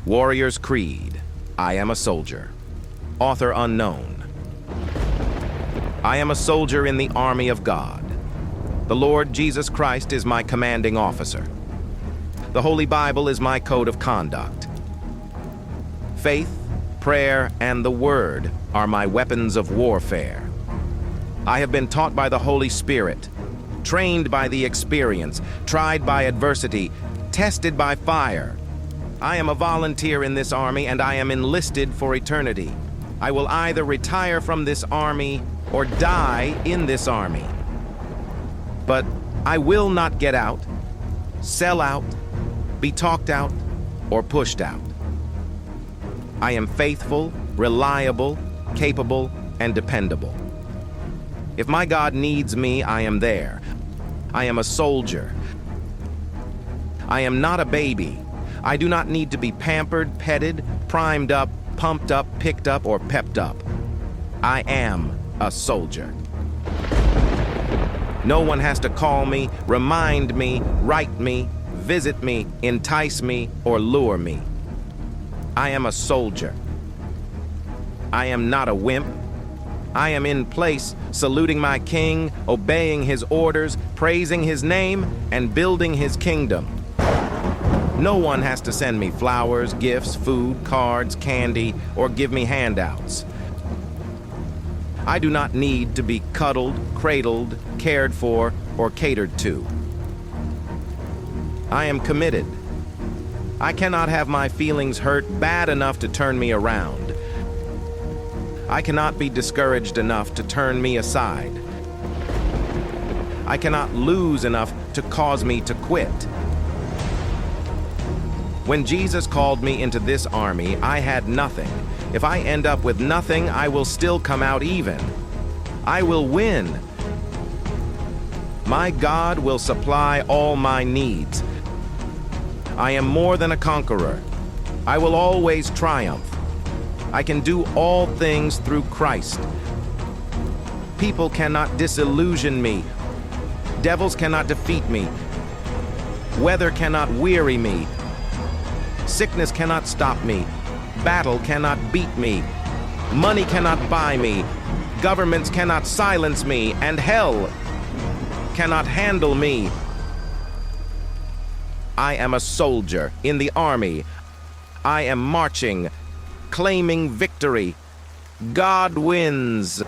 Warrior's Creed. I am a soldier. Author unknown. I am a soldier in the army of God. The Lord Jesus Christ is my commanding officer. The Holy Bible is my code of conduct. Faith, prayer, and the Word are my weapons of warfare. I have been taught by the Holy Spirit, trained by the experience, tried by adversity, tested by fire. I am a volunteer in this army, and I am enlisted for eternity. I will either retire from this army or die in this army. But I will not get out, sell out, be talked out, or pushed out. I am faithful, reliable, capable, and dependable. If my God needs me, I am there. I am a soldier. I am not a baby. I do not need to be pampered, petted, primed up, pumped up, picked up, or pepped up. I am a soldier. No one has to call me, remind me, write me, visit me, entice me, or lure me. I am a soldier. I am not a wimp. I am in place, saluting my king, obeying his orders, praising his name, and building his kingdom. No one has to send me flowers, gifts, food, cards, candy, or give me handouts. I do not need to be cuddled, cradled, cared for, or catered to. I am committed. I cannot have my feelings hurt bad enough to turn me around. I cannot be discouraged enough to turn me aside. I cannot lose enough to cause me to quit. When Jesus called me into this army, I had nothing. If I end up with nothing, I will still come out even. I will win. My God will supply all my needs. I am more than a conqueror. I will always triumph. I can do all things through Christ. People cannot disillusion me. Devils cannot defeat me. Weather cannot weary me. Sickness cannot stop me. Battle cannot beat me. Money cannot buy me. Governments cannot silence me. And hell cannot handle me. I am a soldier in the army. I am marching, claiming victory. God wins.